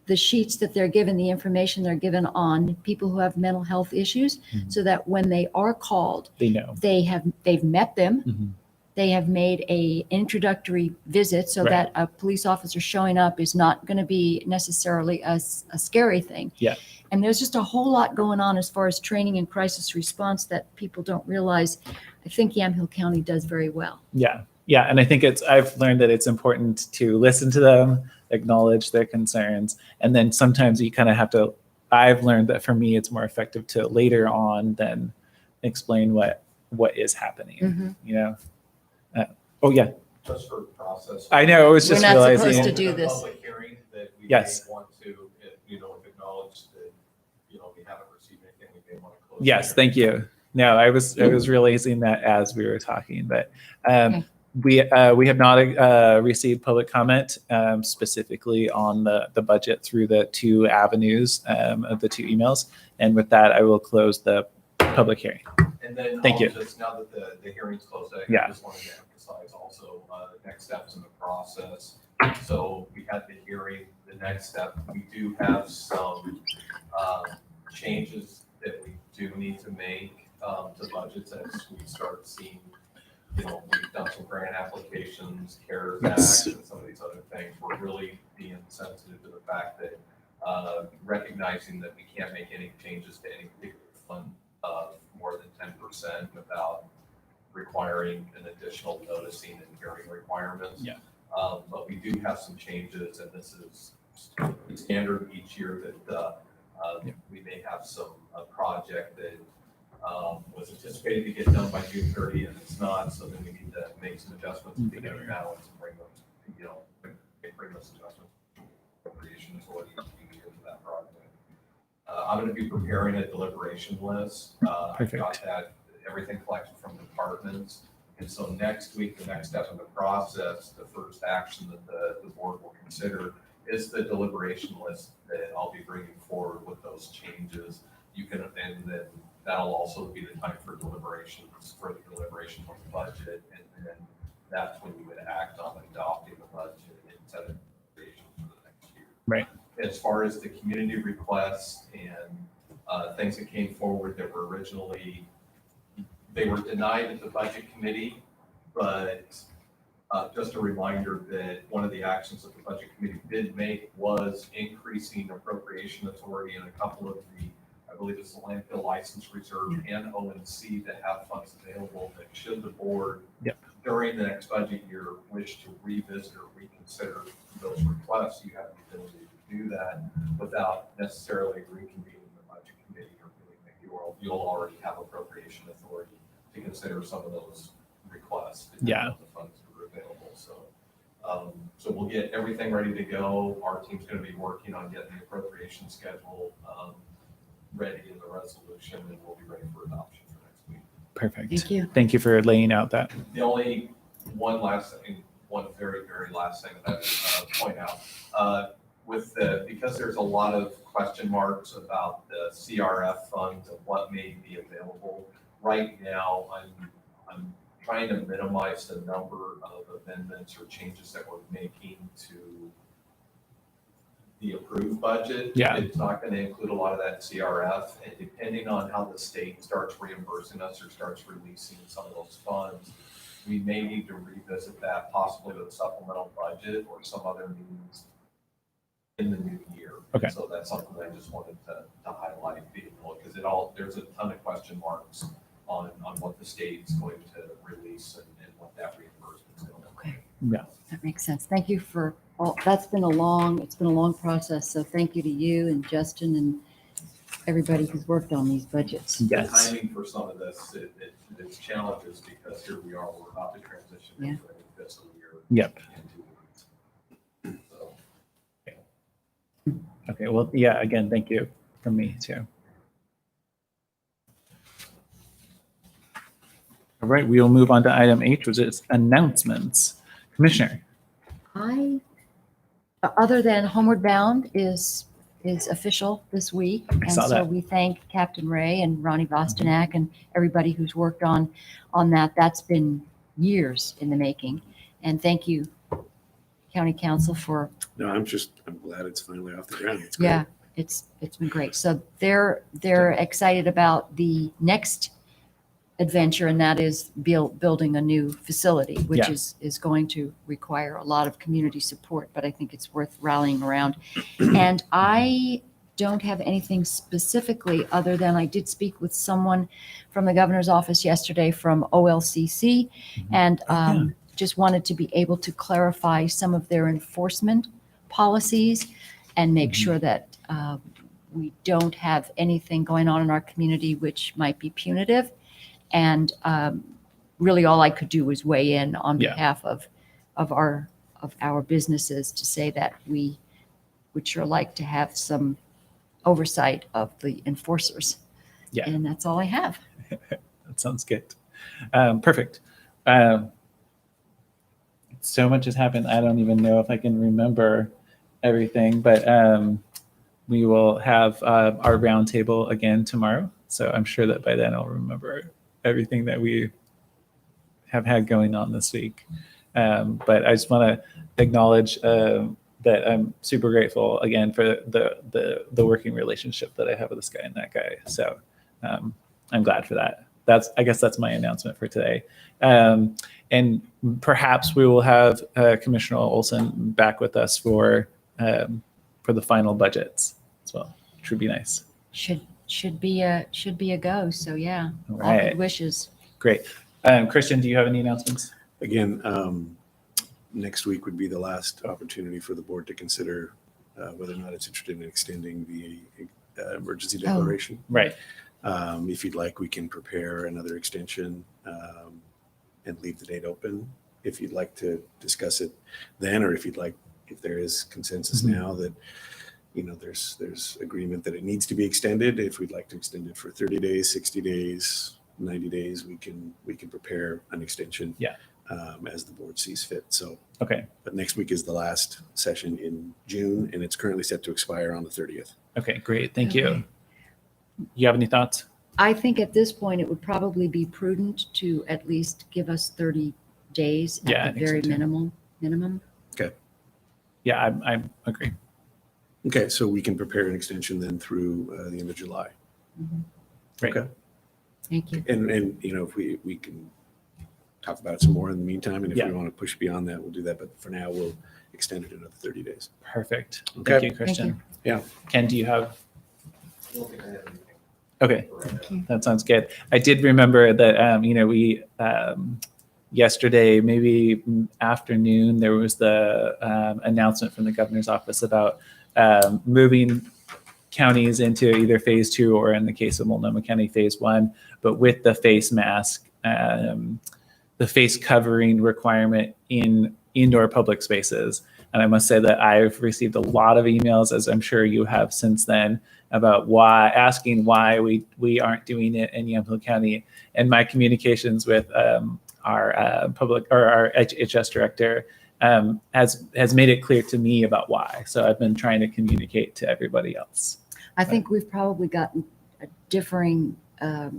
the sheets that they're given, the information they're given on people who have mental health issues, so that when they are called, They know. they've met them, Mhm. they have made a introductory visit, so Right. that a police officer showing up is not going to be necessarily a scary thing. Yeah. And there's just a whole lot going on as far as training and crisis response that people don't realize. I think Yamhill County does very well. Yeah. Yeah. And I think I've learned that it's important to listen to them, acknowledge their concerns. And then sometimes you kind of have to I've learned that for me, it's more effective to later on then explain what is happening. Mhm. You know. Oh yeah, Just for process. I know. I was We're just not realizing. supposed to do In a this. Public hearing that we may Yes. want to, acknowledge that, we haven't received anything, we may want to close. Yes, the thank you. No, I was realizing that as we were talking, but Okay. we have not received public comment specifically on the budget through the two avenues of the two emails. And with that, I will close the public hearing. And then Thank you. just now that the hearing's closed, I Yeah. just wanted to emphasize also the next steps in the process. So we had the hearing, the next step, we do have some changes that we do need to make to budgets as we start seeing, we've done some grant applications, CARES Yes. Act, and some of these other things. We're really being sensitive to the fact that recognizing that we can't make any changes to any particular fund more than 10% without requiring an additional noticing and hearing requirements. Yeah. But we do have some changes, and this is standard each year that we may have a project that was anticipated to get done by June 30 and it's not, so then we need to make some adjustments at the beginning now and bring them, bring those adjustments appropriation authority into that project. I'm going to be preparing a deliberation list. I've Perfect. got that, everything collected from departments. And so next week, the next step in the process, the first action that the board will consider is the deliberation list that I'll be bringing forward with those changes. And then that'll also be the time for deliberations, further deliberation on the budget. And then that's when you would act on adopting the budget and set a deliberation for the next year. Right. As far as the community requests and things that came forward that were originally, they were denied at the budget committee, but just a reminder that one of the actions that the budget committee did make was increasing appropriation authority in a couple of I believe it's the landfill license reserve and ONC that have funds available that should the board during the next budget year wish to revisit or reconsider those requests, you have the ability to do that without necessarily reconvening the budget committee or doing that. You'll already have appropriation authority to consider some of those requests. Yeah. The funds that are available. So we'll get everything ready to go. Our team's going to be working on getting the appropriation schedule ready in the resolution, and we'll be ready for adoption for next week. Perfect. Thank you. Thank you for laying out that. The only one very, very last thing that I would point out, because there's a lot of question marks about the CRF funds and what may be available. Right now, I'm trying to minimize the number of amendments or changes that we're making to the approved budget. Yeah. It's not going to include a lot of that CRF, and depending on how the state starts reimbursing us or starts releasing some of those funds, we may need to revisit that possibly with a supplemental budget or some other means in the new year. Okay. So that's something I just wanted to highlight, because there's a ton of question marks on what the state's going to release and what that reimbursement is going to be. Okay. Yeah. That makes sense. Thank you for all. It's been a long process. So thank you to you and Justin and everybody who's worked on these budgets. Yes. The timing for some of this, it's challenges because here we are, we're about to transition into a new fiscal year. Yep. in 2 weeks. So, Okay. Well, yeah, again, thank you from me too. All right, we will move on to item H, which is announcements. Commissioner. Other than Homeward Bound is official this week. And saw so that. we thank Captain Ray and Ronnie Vostenak and everybody who's worked on that. That's been years in the making. And thank you, County Council, for No, I'm glad it's finally off the ground. It's great. yeah, it's been great. So they're excited about the next adventure, and that is building a new facility, which Yeah. is going to require a lot of community support, but I think it's worth rallying around. And I don't have anything specifically other than I did speak with someone from the governor's office yesterday from OLCC, and just wanted to be able to clarify some of their enforcement policies and make sure that we don't have anything going on in our community which might be punitive. And really all I could do was weigh in on Yeah. behalf of our businesses to say that we would sure like to have some oversight of the enforcers. Yeah. And that's all I have. That sounds good. Perfect. So much has happened. I don't even know if I can remember everything, but we will have our roundtable again tomorrow. So I'm sure that by then I'll remember everything that we have had going on this week. But I just want to acknowledge that I'm super grateful again for the working relationship that I have with this guy and that guy. So I'm glad for that. I guess that's my announcement for today. And perhaps we will have Commissioner Olson back with us for the final budgets as well, which would be nice. Should be a go. So yeah, All all right. good wishes. Great. Christian, do you have any announcements? Again, next week would be the last opportunity for the board to consider whether or not it's interested in extending the emergency declaration. Right. If you'd like, we can prepare another extension and leave the date open. If you'd like to discuss it then, or if there is consensus now that, there's agreement that it needs to be extended. If we'd like to extend it for 30 days, 60 days, 90 days, we can prepare an extension. Yeah. As the board sees fit. So, Okay. but next week is the last session in June, and it's currently set to expire on the 30th. Okay, great. Thank you. Okay. You have any thoughts? I think at this point, it would probably be prudent to at least give us 30 days Yeah, I at the think so very too. minimum. Yeah, I agree. Okay, so we can prepare an extension then through the end of July. Mhm. Great. Okay. Thank you. And if we can talk about it some more in the meantime, and if Yeah. we want to push beyond that, we'll do that. But for now, we'll extend it another 30 days. Perfect. Okay. Thank you, Christian. Yeah. Ken, do you have? I don't think I have anything Okay. for right now. Thank you. That sounds good. I did remember that, we, yesterday, maybe afternoon, there was the announcement from the governor's office about moving counties into either phase 2 or, in the case of Multnomah County, phase 1, but with the face mask, the face covering requirement in indoor public spaces. And I must say that I've received a lot of emails, as I'm sure you have since then, about asking why we aren't doing it in Yamhill County. And my communications with our HS director has made it clear to me about why. So I've been trying to communicate to everybody else. I think we've probably gotten differing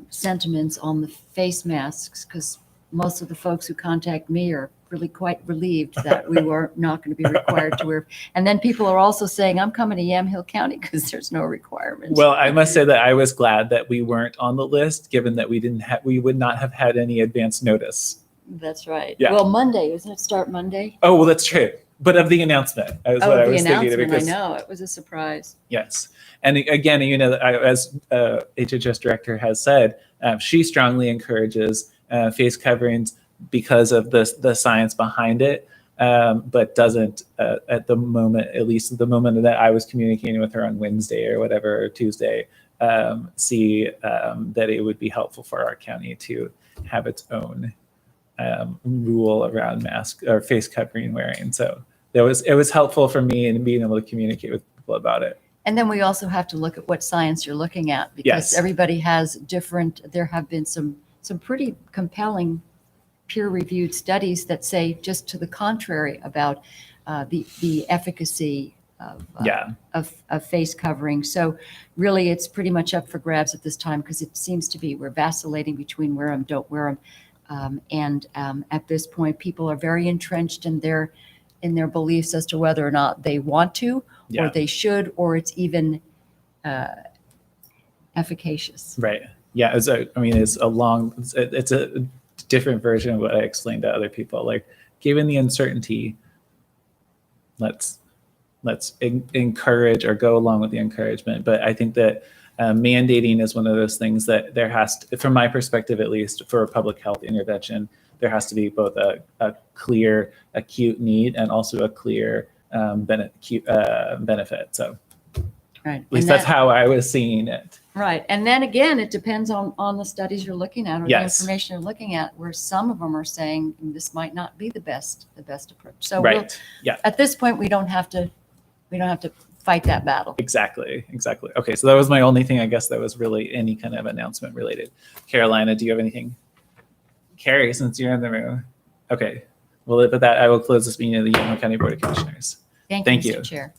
sentiments on the face masks because most of the folks who contact me are really quite relieved that we were not going to be required to wear. And then people are also saying, I'm coming to Yamhill County because there's no requirement. Well, I must say that I was glad that we weren't on the list, given that we would not have had any advance notice. That's right. Yeah. Well, Monday, isn't it start Monday? Oh, well, that's true. But of the announcement, what I The was thinking. announcement, Because, I know, it was a surprise. yes. And again, as HHS director has said, she strongly encourages face coverings because of the science behind it, but doesn't at the moment, at least at the moment that I was communicating with her on Wednesday or whatever, or Tuesday, see that it would be helpful for our county to have its own rule around mask or face covering wearing. So it was helpful for me in being able to communicate with people about it. And then we also have to look at what science you're looking at because Yes. everybody has different, there have been some pretty compelling peer-reviewed studies that say just to the contrary about the efficacy of face covering. So really it's pretty much up for grabs at this time because it seems to be we're vacillating between wear them, don't wear them. And at this point, people are very entrenched in their beliefs as to whether or not they want to or they should, or it's even efficacious. Right. Yeah. It's a different version of what I explained to other people. Like, given the uncertainty, let's encourage or go along with the encouragement. But I think that mandating is one of those things that there has to, from my perspective at least, for a public health intervention, there has to be both a clear acute need and also a clear benefit. So Right. At least And that's that- how I was seeing it. Right. And then again, it depends on the studies you're looking at or the Yes. information you're looking at, where some of them are saying this might not be the best approach. So we'll, Right. Yeah, at this point, we don't have to fight that battle. exactly. Okay, so that was my only thing, I guess, that was really any kind of announcement related. Carolina, do you have anything? Carrie, since you're in the room. Okay, well, with that, I will close this meeting of the Yolo County Board of Commissioners. Thank Thank you. you, Mr. Chair.